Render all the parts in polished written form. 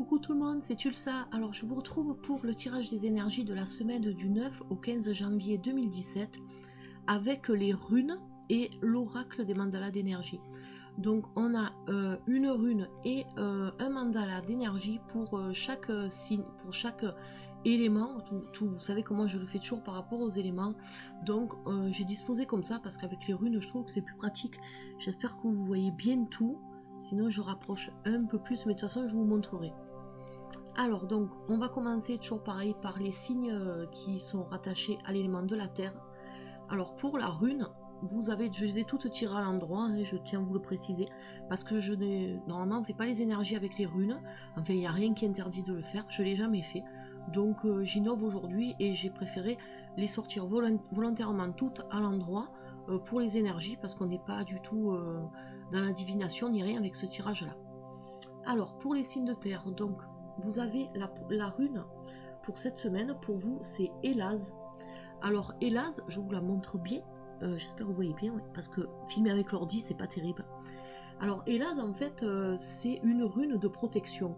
Coucou tout le monde, c'est Tulsa. Alors je vous retrouve pour le tirage des énergies de la semaine du 9 au 15 janvier 2017 avec les runes et l'oracle des mandalas d'énergie. Donc on a une rune et un mandala d'énergie pour chaque signe, pour chaque élément. Vous savez comment je le fais toujours par rapport aux éléments. Donc j'ai disposé comme ça parce qu'avec les runes je trouve que c'est plus pratique. J'espère que vous voyez bien tout. Sinon je rapproche un peu plus, mais de toute façon je vous montrerai. Alors donc on va commencer toujours pareil par les signes qui sont rattachés à l'élément de la terre. Alors pour la rune, je les ai toutes tirées à l'endroit, hein, je tiens à vous le préciser, parce que normalement on ne fait pas les énergies avec les runes, enfin il n'y a rien qui interdit de le faire, je ne l'ai jamais fait, donc j'innove aujourd'hui et j'ai préféré les sortir volontairement toutes à l'endroit pour les énergies, parce qu'on n'est pas du tout dans la divination ni rien avec ce tirage là. Alors pour les signes de terre, donc vous avez la rune pour cette semaine, pour vous c'est Elaz. Alors Elaz, je vous la montre bien, j'espère que vous voyez bien, ouais, parce que filmer avec l'ordi c'est pas terrible. Alors Elaz en fait c'est une rune de protection.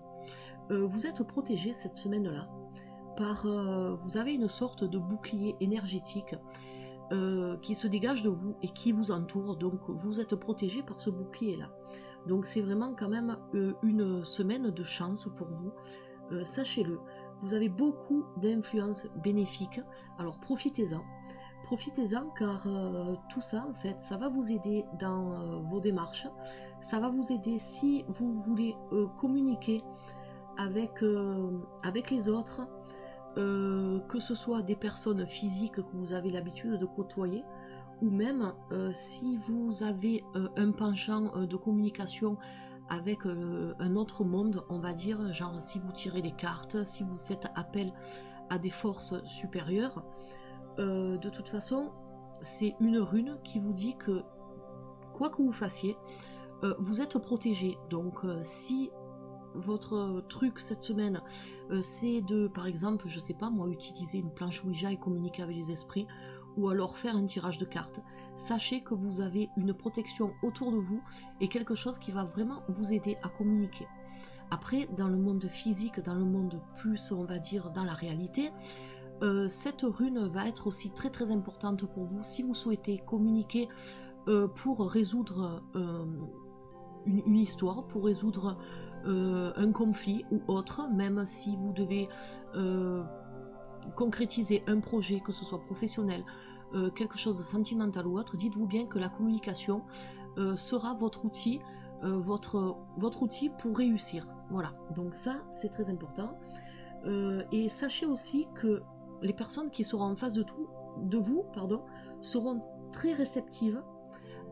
Vous êtes protégé cette semaine là par, vous avez une sorte de bouclier énergétique qui se dégage de vous et qui vous entoure, donc vous êtes protégé par ce bouclier là. Donc c'est vraiment quand même une semaine de chance pour vous, sachez-le. Vous avez beaucoup d'influences bénéfiques, alors profitez-en. Profitez-en car tout ça en fait, ça va vous aider dans vos démarches, ça va vous aider si vous voulez communiquer avec les autres, que ce soit des personnes physiques que vous avez l'habitude de côtoyer, ou même si vous avez un penchant de communication avec un autre monde, on va dire, genre si vous tirez les cartes, si vous faites appel à des forces supérieures, de toute façon c'est une rune qui vous dit que quoi que vous fassiez, vous êtes protégé. Donc si votre truc cette semaine c'est de, par exemple, je sais pas moi, utiliser une planche Ouija et communiquer avec les esprits, ou alors faire un tirage de cartes, sachez que vous avez une protection autour de vous et quelque chose qui va vraiment vous aider à communiquer. Après, dans le monde physique, dans le monde plus, on va dire, dans la réalité, cette rune va être aussi très très importante pour vous si vous souhaitez communiquer pour résoudre une histoire, pour résoudre un conflit ou autre, même si vous devez concrétiser un projet, que ce soit professionnel, quelque chose de sentimental ou autre, dites-vous bien que la communication sera votre outil, votre outil pour réussir. Voilà, donc ça c'est très important. Et sachez aussi que les personnes qui seront en face de vous seront très réceptives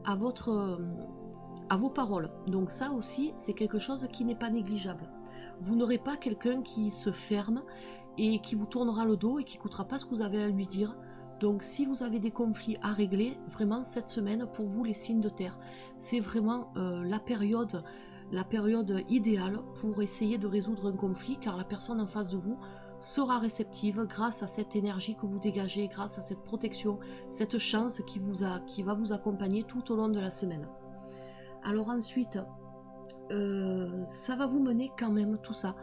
à vos paroles. Donc ça aussi c'est quelque chose qui n'est pas négligeable. Vous n'aurez pas quelqu'un qui se ferme et qui vous tournera le dos et qui n'écoutera pas ce que vous avez à lui dire. Donc si vous avez des conflits à régler, vraiment cette semaine pour vous les signes de terre, c'est vraiment la période idéale pour essayer de résoudre un conflit, car la personne en face de vous sera réceptive grâce à cette énergie que vous dégagez, grâce à cette protection, cette chance qui va vous accompagner tout au long de la semaine. Alors ensuite, ça va vous mener quand même tout ça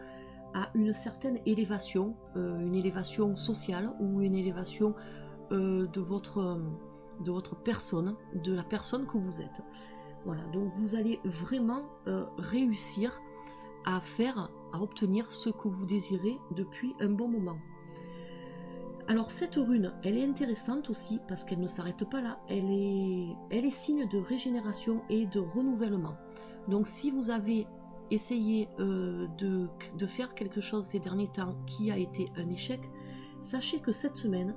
à une certaine élévation, une élévation sociale ou une élévation de votre personne, de la personne que vous êtes. Voilà, donc vous allez vraiment réussir à obtenir ce que vous désirez depuis un bon moment. Alors cette rune, elle est intéressante aussi parce qu'elle ne s'arrête pas là, elle est signe de régénération et de renouvellement. Donc si vous avez essayé de faire quelque chose ces derniers temps qui a été un échec, sachez que cette semaine,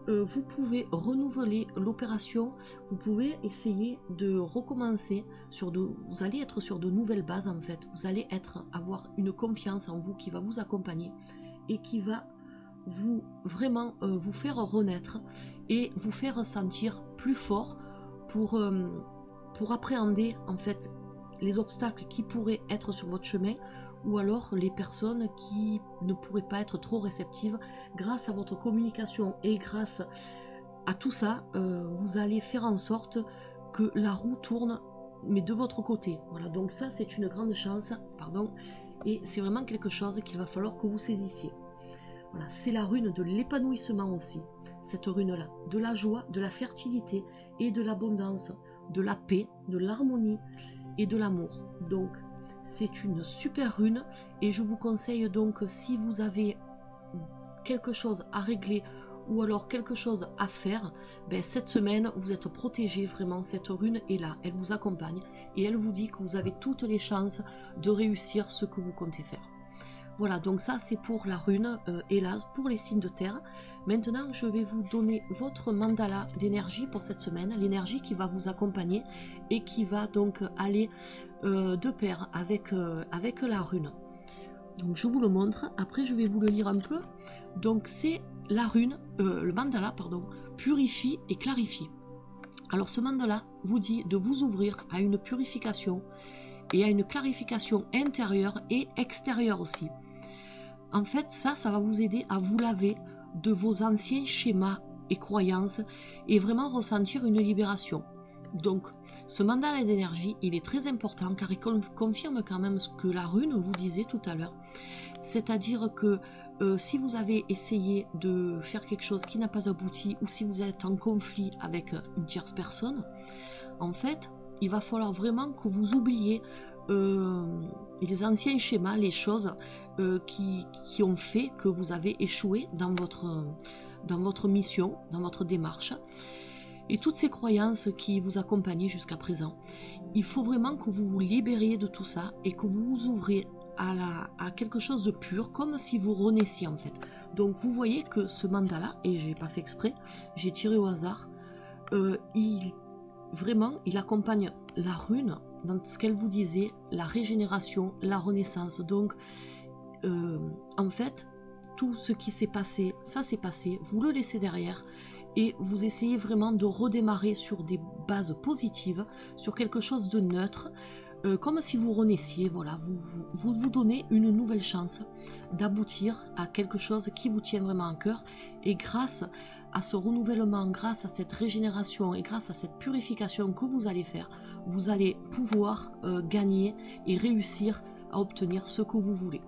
vous pouvez renouveler l'opération, vous pouvez essayer de recommencer, vous allez être sur de nouvelles bases en fait, vous allez avoir une confiance en vous qui va vous accompagner et qui va vous faire renaître et vous faire sentir plus fort pour appréhender en fait les obstacles qui pourraient être sur votre chemin, ou alors les personnes qui ne pourraient pas être trop réceptives. Grâce à votre communication et grâce à tout ça, vous allez faire en sorte que la roue tourne, mais de votre côté. Voilà, donc ça c'est une grande chance, Et c'est vraiment quelque chose qu'il va falloir que vous saisissiez. Voilà, c'est la rune de l'épanouissement aussi, cette rune-là, de la joie, de la fertilité et de l'abondance, de la paix, de l'harmonie et de l'amour. Donc, c'est une super rune et je vous conseille donc, si vous avez quelque chose à régler ou alors quelque chose à faire, ben cette semaine vous êtes protégé, vraiment cette rune est là, elle vous accompagne et elle vous dit que vous avez toutes les chances de réussir ce que vous comptez faire. Voilà, donc ça c'est pour la rune, hélas, pour les signes de terre. Maintenant je vais vous donner votre mandala d'énergie pour cette semaine, l'énergie qui va vous accompagner et qui va donc aller de pair avec la rune. Donc je vous le montre, après je vais vous le lire un peu. Donc c'est la rune, le mandala pardon, purifie et clarifie. Alors ce mandala vous dit de vous ouvrir à une purification et à une clarification intérieure et extérieure aussi. En fait ça va vous aider à vous laver de vos anciens schémas et croyances et vraiment ressentir une libération. Donc ce mandala d'énergie il est très important car il confirme quand même ce que la rune vous disait tout à l'heure, c'est-à-dire que si vous avez essayé de faire quelque chose qui n'a pas abouti ou si vous êtes en conflit avec une tierce personne, en fait il va falloir vraiment que vous oubliez les anciens schémas, les choses qui ont fait que vous avez échoué dans votre mission, dans votre démarche. Et toutes ces croyances qui vous accompagnaient jusqu'à présent. Il faut vraiment que vous vous libériez de tout ça et que vous vous ouvrez à quelque chose de pur, comme si vous renaissiez en fait. Donc vous voyez que ce mandala, et j'ai pas fait exprès, j'ai tiré au hasard, il accompagne la rune dans ce qu'elle vous disait, la régénération, la renaissance. Donc en fait, tout ce qui s'est passé, ça s'est passé, vous le laissez derrière et vous essayez vraiment de redémarrer sur des bases positives, sur quelque chose de neutre, comme si vous renaissiez, voilà, vous donnez une nouvelle chance d'aboutir à quelque chose qui vous tient vraiment à cœur et grâce à ce renouvellement, grâce à cette régénération et grâce à cette purification que vous allez faire, vous allez pouvoir gagner et réussir à obtenir ce que vous voulez.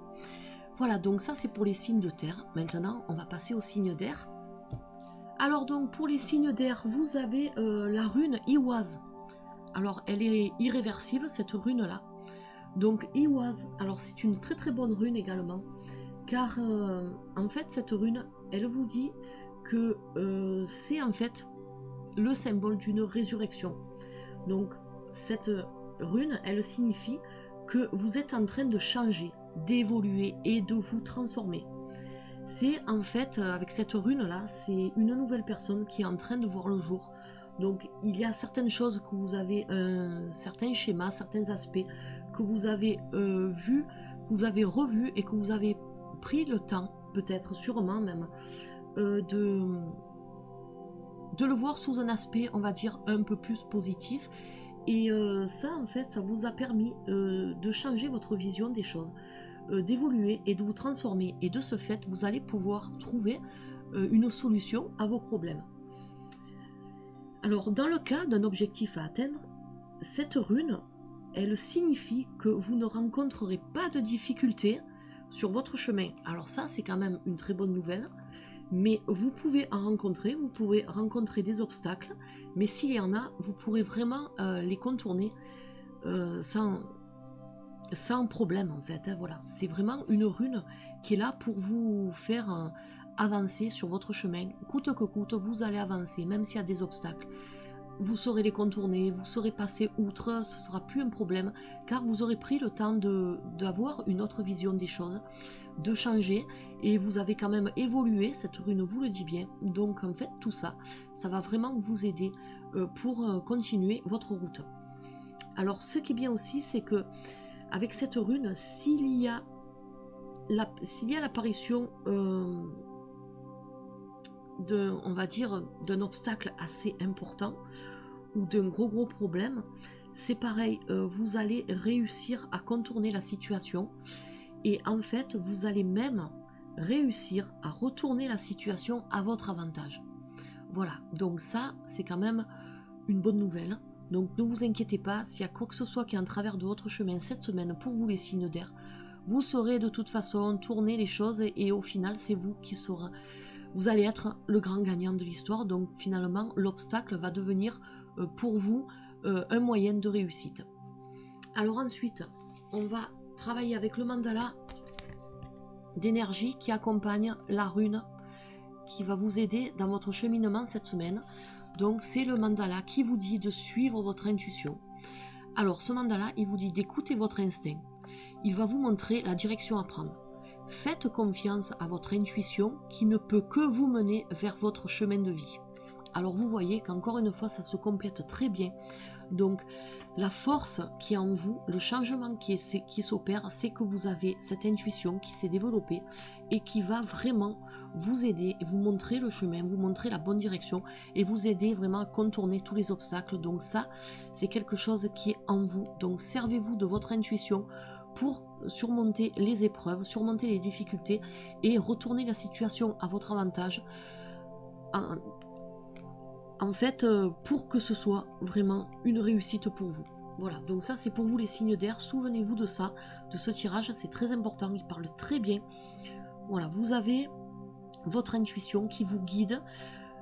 Voilà, donc ça c'est pour les signes de terre. Maintenant, on va passer aux signes d'air. Alors donc pour les signes d'air, vous avez la rune Iwaz. Alors elle est irréversible cette rune là. Donc Iwaz, alors c'est une très très bonne rune également. Car en fait cette rune, elle vous dit que c'est en fait le symbole d'une résurrection. Donc cette rune, elle signifie que vous êtes en train de changer, d'évoluer et de vous transformer. C'est en fait, avec cette rune là, c'est une nouvelle personne qui est en train de voir le jour. Donc il y a certaines choses que vous avez, certains schémas, certains aspects que vous avez vus, que vous avez revus et que vous avez pris le temps, peut-être sûrement même, de le voir sous un aspect, on va dire, un peu plus positif. Et ça en fait, ça vous a permis de changer votre vision des choses, d'évoluer et de vous transformer. Et de ce fait, vous allez pouvoir trouver une solution à vos problèmes. Alors, dans le cas d'un objectif à atteindre, cette rune, elle signifie que vous ne rencontrerez pas de difficultés sur votre chemin. Alors ça, c'est quand même une très bonne nouvelle. Mais vous pouvez en rencontrer, vous pouvez rencontrer des obstacles, mais s'il y en a, vous pourrez vraiment les contourner sans problème en fait. Hein, voilà. C'est vraiment une rune qui est là pour vous faire avancer sur votre chemin. Coûte que coûte, vous allez avancer, même s'il y a des obstacles. Vous saurez les contourner, vous saurez passer outre, ce ne sera plus un problème, car vous aurez pris le temps d'avoir une autre vision des choses, de changer, et vous avez quand même évolué, cette rune vous le dit bien. Donc en fait tout ça, ça va vraiment vous aider pour continuer votre route. Alors ce qui est bien aussi, c'est que avec cette rune, s'il y a l'apparition on va dire, d'un obstacle assez important ou d'un gros problème, c'est pareil, vous allez réussir à contourner la situation et en fait vous allez même réussir à retourner la situation à votre avantage. Voilà, donc ça c'est quand même une bonne nouvelle. Donc ne vous inquiétez pas, s'il y a quoi que ce soit qui est en travers de votre chemin cette semaine pour vous les signes d'air, vous saurez de toute façon tourner les choses et au final c'est vous qui saurez. Vous allez être le grand gagnant de l'histoire, donc finalement l'obstacle va devenir pour vous un moyen de réussite. Alors ensuite, on va travailler avec le mandala d'énergie qui accompagne la rune qui va vous aider dans votre cheminement cette semaine. Donc c'est le mandala qui vous dit de suivre votre intuition. Alors ce mandala, il vous dit d'écouter votre instinct. Il va vous montrer la direction à prendre. Faites confiance à votre intuition qui ne peut que vous mener vers votre chemin de vie. Alors vous voyez qu'encore une fois, ça se complète très bien. Donc la force qui est en vous, le changement qui s'opère, c'est que vous avez cette intuition qui s'est développée et qui va vraiment vous aider, vous montrer le chemin, vous montrer la bonne direction et vous aider vraiment à contourner tous les obstacles. Donc ça, c'est quelque chose qui est en vous. Donc servez-vous de votre intuition pour surmonter les épreuves, surmonter les difficultés et retourner la situation à votre avantage. En fait, pour que ce soit vraiment une réussite pour vous. Voilà, donc ça c'est pour vous les signes d'air. Souvenez-vous de ça, de ce tirage, c'est très important, il parle très bien. Voilà, vous avez votre intuition qui vous guide,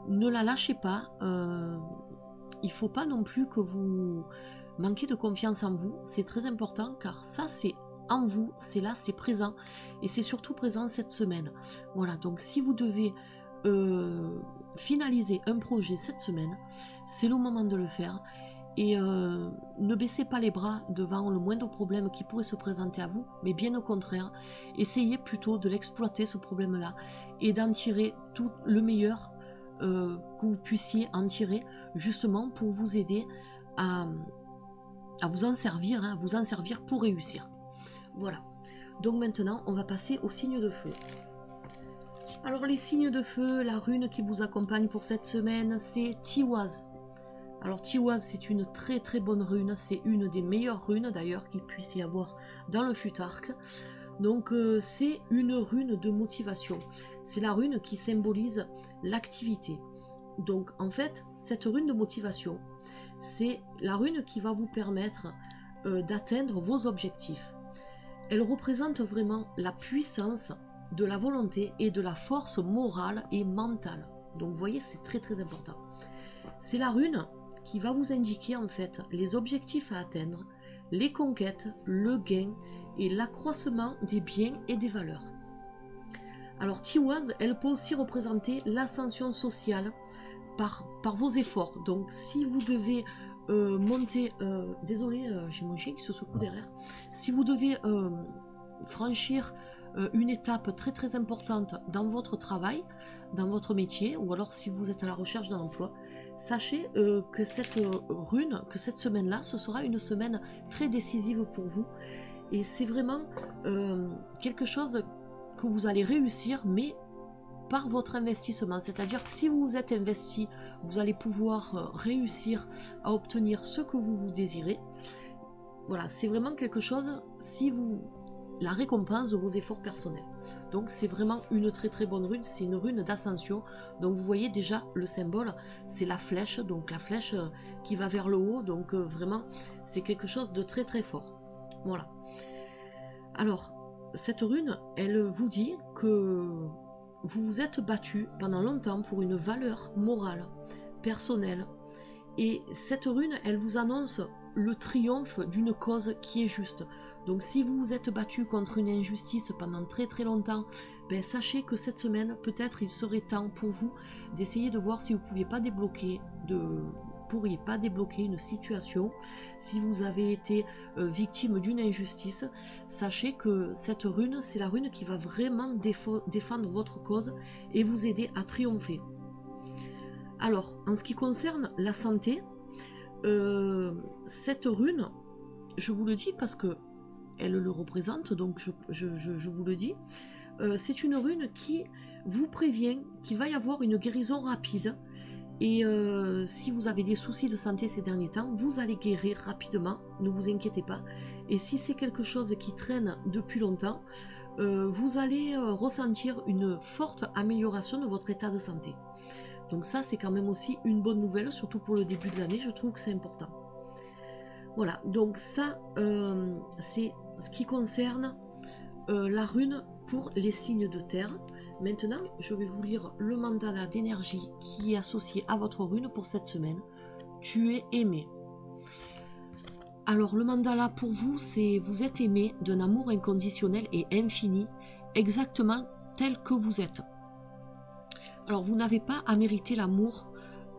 ne la lâchez pas. Il ne faut pas non plus que vous manquiez de confiance en vous, c'est très important car ça c'est en vous, c'est là, c'est présent et c'est surtout présent cette semaine. Voilà, donc si vous devez finaliser un projet cette semaine, c'est le moment de le faire et ne baissez pas les bras devant le moindre problème qui pourrait se présenter à vous, mais bien au contraire, essayez plutôt de l'exploiter ce problème-là et d'en tirer tout le meilleur que vous puissiez en tirer, justement pour vous aider à vous en servir, à vous en servir pour réussir. Voilà, donc maintenant on va passer aux signes de feu. Alors les signes de feu, la rune qui vous accompagne pour cette semaine, c'est Tiwaz. Alors Tiwaz, c'est une très très bonne rune, c'est une des meilleures runes d'ailleurs qu'il puisse y avoir dans le Futark. Donc c'est une rune de motivation, c'est la rune qui symbolise l'activité. Donc en fait, cette rune de motivation, c'est la rune qui va vous permettre d'atteindre vos objectifs. Elle représente vraiment la puissance de la volonté et de la force morale et mentale. Donc vous voyez, c'est très très important. C'est la rune qui va vous indiquer en fait les objectifs à atteindre, les conquêtes, le gain et l'accroissement des biens et des valeurs. Alors Tiwaz, elle peut aussi représenter l'ascension sociale par vos efforts. Donc si vous devez monter, désolé, j'ai mon chien qui se secoue derrière, si vous devez franchir une étape très très importante dans votre travail, dans votre métier, ou alors si vous êtes à la recherche d'un emploi, sachez que cette rune, que cette semaine-là, ce sera une semaine très décisive pour vous. Et c'est vraiment quelque chose que vous allez réussir, mais par votre investissement. C'est-à-dire que si vous vous êtes investi, vous allez pouvoir réussir à obtenir ce que vous désirez. Voilà, c'est vraiment quelque chose, la récompense de vos efforts personnels. Donc c'est vraiment une très très bonne rune, c'est une rune d'ascension. Donc vous voyez déjà le symbole, c'est la flèche, donc la flèche qui va vers le haut. Donc vraiment, c'est quelque chose de très très fort. Voilà. Alors, cette rune, elle vous dit que vous vous êtes battu pendant longtemps pour une valeur morale, personnelle. Et cette rune, elle vous annonce le triomphe d'une cause qui est juste. Donc si vous vous êtes battu contre une injustice pendant très très longtemps, ben, sachez que cette semaine, peut-être il serait temps pour vous d'essayer de voir si vous ne pourriez pas débloquer une situation. Si vous avez été victime d'une injustice, sachez que cette rune, c'est la rune qui va vraiment défendre votre cause et vous aider à triompher. Alors, en ce qui concerne la santé, cette rune, je vous le dis parce que elle le représente, donc je vous le dis, c'est une rune qui vous prévient qu'il va y avoir une guérison rapide. Et si vous avez des soucis de santé ces derniers temps, vous allez guérir rapidement, ne vous inquiétez pas. Et si c'est quelque chose qui traîne depuis longtemps, vous allez ressentir une forte amélioration de votre état de santé. Donc ça, c'est quand même aussi une bonne nouvelle, surtout pour le début de l'année, je trouve que c'est important. Voilà, donc ça, c'est ce qui concerne la rune pour les signes de terre. Maintenant, je vais vous lire le mandala d'énergie qui est associé à votre rune pour cette semaine. Tu es aimé. Alors le mandala pour vous, c'est vous êtes aimé d'un amour inconditionnel et infini, exactement tel que vous êtes. Alors vous n'avez pas à mériter l'amour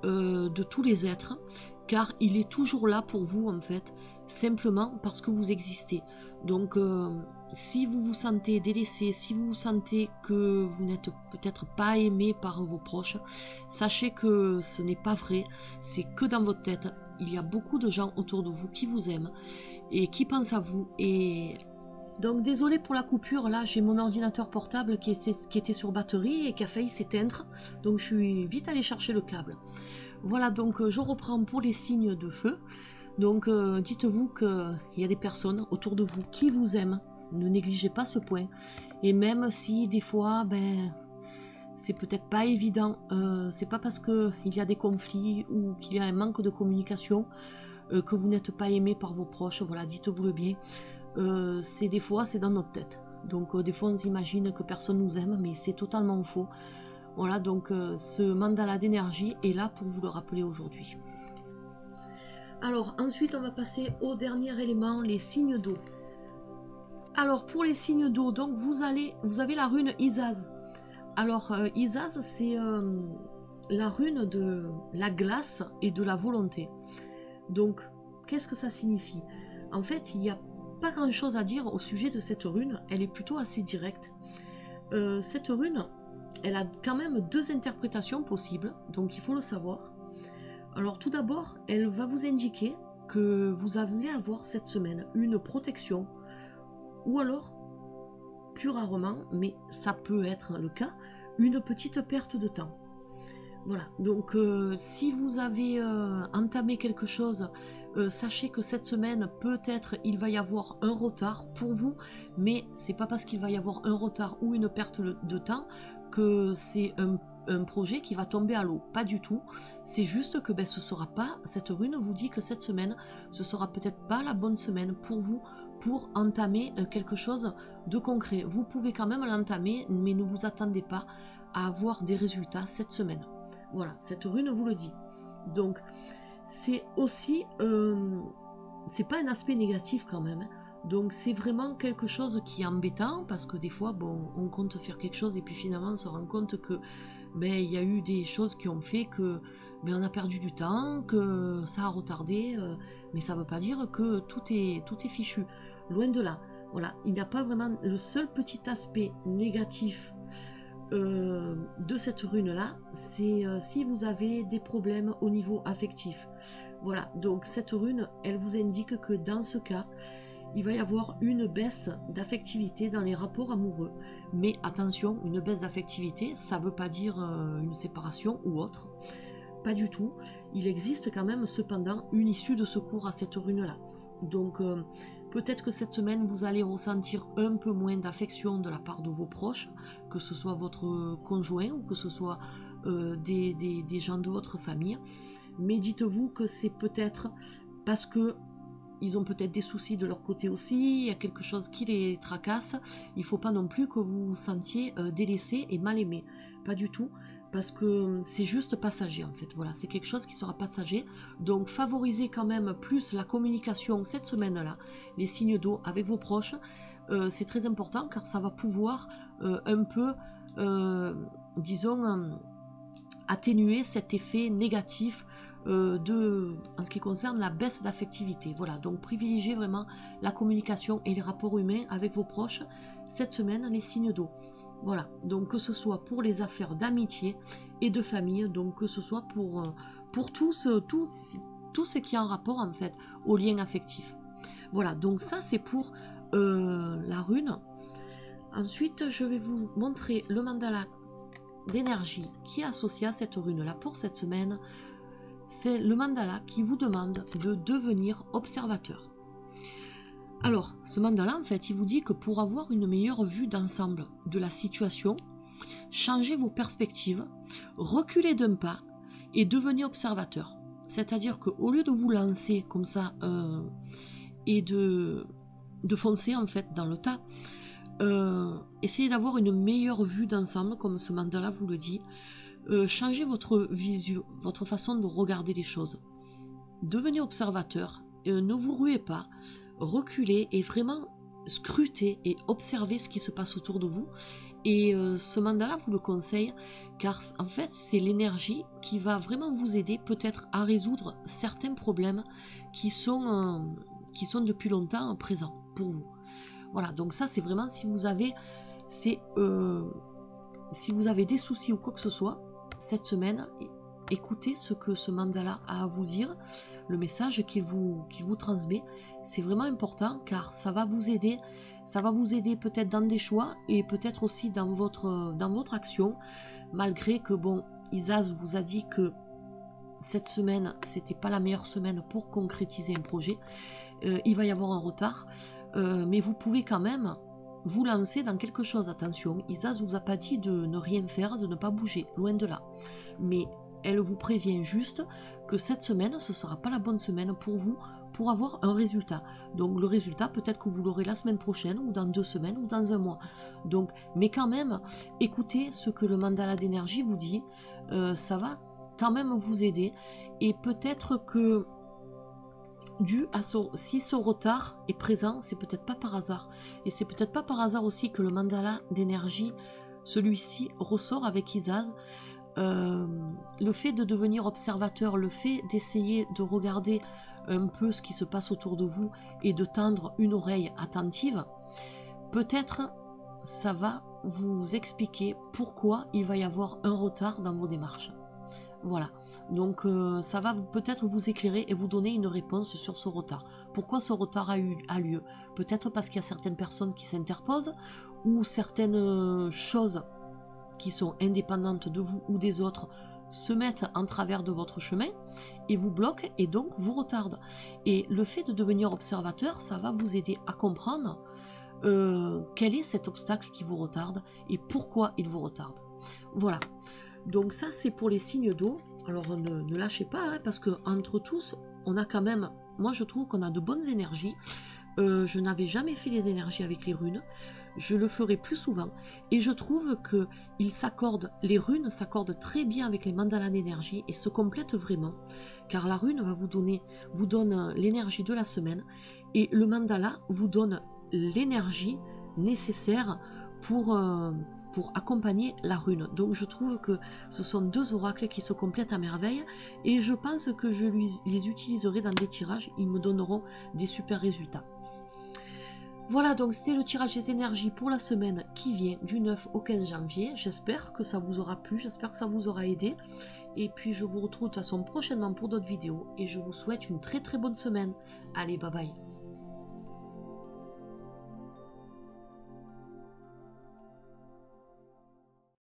de tous les êtres, car il est toujours là pour vous en fait, simplement parce que vous existez. Donc si vous vous sentez délaissé, si vous vous sentez que vous n'êtes peut-être pas aimé par vos proches, sachez que ce n'est pas vrai, c'est que dans votre tête. Il y a beaucoup de gens autour de vous qui vous aiment et qui pensent à vous. Et donc désolé pour la coupure, là j'ai mon ordinateur portable qui était sur batterie et qui a failli s'éteindre, donc je suis vite allée chercher le câble. Voilà, donc je reprends pour les signes de feu. Donc dites-vous qu'il y a des personnes autour de vous qui vous aiment, ne négligez pas ce point. Et même si des fois, c'est peut-être pas évident, c'est pas parce qu'il y a des conflits ou qu'il y a un manque de communication que vous n'êtes pas aimé par vos proches, voilà, dites-vous le bien. C'est des fois, c'est dans notre tête. Donc des fois on s'imagine que personne nous aime, mais c'est totalement faux. Voilà, donc ce mandala d'énergie est là pour vous le rappeler aujourd'hui. Alors ensuite on va passer au dernier élément, les signes d'eau. Alors pour les signes d'eau, donc vous avez la rune Isaz. Alors Isaz, c'est la rune de la glace et de la volonté. Donc qu'est-ce que ça signifie? En fait, il n'y a pas grand chose à dire au sujet de cette rune, elle est plutôt assez directe. Cette rune, elle a quand même deux interprétations possibles, donc il faut le savoir. Alors tout d'abord, elle va vous indiquer que vous allez avoir cette semaine une protection, ou alors, plus rarement, mais ça peut être le cas, une petite perte de temps. Voilà, donc si vous avez entamé quelque chose, sachez que cette semaine, peut-être il va y avoir un retard pour vous, mais c'est pas parce qu'il va y avoir un retard ou une perte de temps que c'est un projet qui va tomber à l'eau, pas du tout. C'est juste que ce sera pas, cette rune vous dit que cette semaine, ce sera peut-être pas la bonne semaine pour vous pour entamer quelque chose de concret. Vous pouvez quand même l'entamer, mais ne vous attendez pas à avoir des résultats cette semaine. Voilà, cette rune vous le dit. Donc, c'est aussi, c'est pas un aspect négatif quand même. Donc, c'est vraiment quelque chose qui est embêtant parce que des fois, bon, on compte faire quelque chose et puis finalement, on se rend compte que, il y a eu des choses qui ont fait que, on a perdu du temps, que ça a retardé, mais ça ne veut pas dire que tout est fichu. Loin de là. Voilà, il n'y a pas vraiment le seul petit aspect négatif de cette rune là, c'est si vous avez des problèmes au niveau affectif. Voilà, donc cette rune, elle vous indique que dans ce cas, il va y avoir une baisse d'affectivité dans les rapports amoureux. Mais attention, une baisse d'affectivité, ça ne veut pas dire une séparation ou autre. Pas du tout. Il existe quand même cependant une issue de secours à cette rune là. Donc peut-être que cette semaine vous allez ressentir un peu moins d'affection de la part de vos proches, que ce soit votre conjoint ou que ce soit des gens de votre famille. Mais dites-vous que c'est peut-être parce que ils ont peut-être des soucis de leur côté aussi, il y a quelque chose qui les tracasse. Il ne faut pas non plus que vous vous sentiez délaissé et mal aimé. Pas du tout. Parce que c'est juste passager en fait, voilà, c'est quelque chose qui sera passager, donc favorisez quand même plus la communication cette semaine-là, les signes d'eau avec vos proches, c'est très important car ça va pouvoir un peu, disons, atténuer cet effet négatif en ce qui concerne la baisse d'affectivité. Voilà, donc privilégiez vraiment la communication et les rapports humains avec vos proches cette semaine, les signes d'eau. Voilà, donc que ce soit pour les affaires d'amitié et de famille, donc que ce soit pour tout ce qui est en rapport en fait au lien affectif. Voilà, donc ça c'est pour la rune. Ensuite, je vais vous montrer le mandala d'énergie qui est associé à cette rune là pour cette semaine. C'est le mandala qui vous demande de devenir observateur. Alors, ce mandala, en fait, il vous dit que pour avoir une meilleure vue d'ensemble de la situation, changez vos perspectives, reculez d'un pas et devenez observateur. C'est-à-dire qu'au lieu de vous lancer comme ça et de foncer en fait dans le tas, essayez d'avoir une meilleure vue d'ensemble, comme ce mandala vous le dit. Changez votre vision, votre façon de regarder les choses. Devenez observateur, ne vous ruez pas, reculez et vraiment scrutez et observez ce qui se passe autour de vous. Et ce mandala vous le conseille car en fait c'est l'énergie qui va vraiment vous aider peut-être à résoudre certains problèmes qui sont depuis longtemps présents pour vous. Voilà, donc ça c'est vraiment si vous avez des soucis ou quoi que ce soit cette semaine, écoutez ce que ce mandala a à vous dire, le message qu'il vous transmet. C'est vraiment important car ça va vous aider peut-être dans des choix et peut-être aussi dans votre action, malgré que bon, Isaz vous a dit que cette semaine c'était pas la meilleure semaine pour concrétiser un projet. Il va y avoir un retard, mais vous pouvez quand même vous lancer dans quelque chose. Attention, Isaz vous a pas dit de ne rien faire, de ne pas bouger, loin de là, mais elle vous prévient juste que cette semaine, ce ne sera pas la bonne semaine pour vous pour avoir un résultat. Donc le résultat, peut-être que vous l'aurez la semaine prochaine, ou dans 2 semaines, ou dans 1 mois. Donc, mais quand même, écoutez ce que le mandala d'énergie vous dit, ça va quand même vous aider. Et peut-être que si ce retard est présent, c'est peut-être pas par hasard. Et c'est peut-être pas par hasard aussi que le mandala d'énergie, celui-ci, ressort avec Isaz. Le fait de devenir observateur, le fait d'essayer de regarder un peu ce qui se passe autour de vous et de tendre une oreille attentive, peut-être ça va vous expliquer pourquoi il va y avoir un retard dans vos démarches. Voilà, donc ça va peut-être vous éclairer et vous donner une réponse sur ce retard. Pourquoi ce retard a lieu? Peut-être parce qu'il y a certaines personnes qui s'interposent ou certaines choses qui sont indépendantes de vous ou des autres se mettent en travers de votre chemin et vous bloquent et donc vous retardent. Et le fait de devenir observateur, ça va vous aider à comprendre quel est cet obstacle qui vous retarde et pourquoi il vous retarde. Voilà, donc ça c'est pour les signes d'eau. Alors ne lâchez pas, hein, parce que entre tous, on a quand même, moi je trouve qu'on a de bonnes énergies. Je n'avais jamais fait les énergies avec les runes, je le ferai plus souvent et je trouve que les runes s'accordent très bien avec les mandalas d'énergie et se complètent vraiment, car la rune vous donne l'énergie de la semaine et le mandala vous donne l'énergie nécessaire pour accompagner la rune. Donc je trouve que ce sont 2 oracles qui se complètent à merveille et je pense que je les utiliserai dans des tirages, ils me donneront des super résultats. Voilà, donc c'était le tirage des énergies pour la semaine qui vient du 9 au 15 janvier. J'espère que ça vous aura plu, j'espère que ça vous aura aidé. Et puis je vous retrouve de toute façon prochainement pour d'autres vidéos. Et je vous souhaite une très très bonne semaine. Allez, bye bye.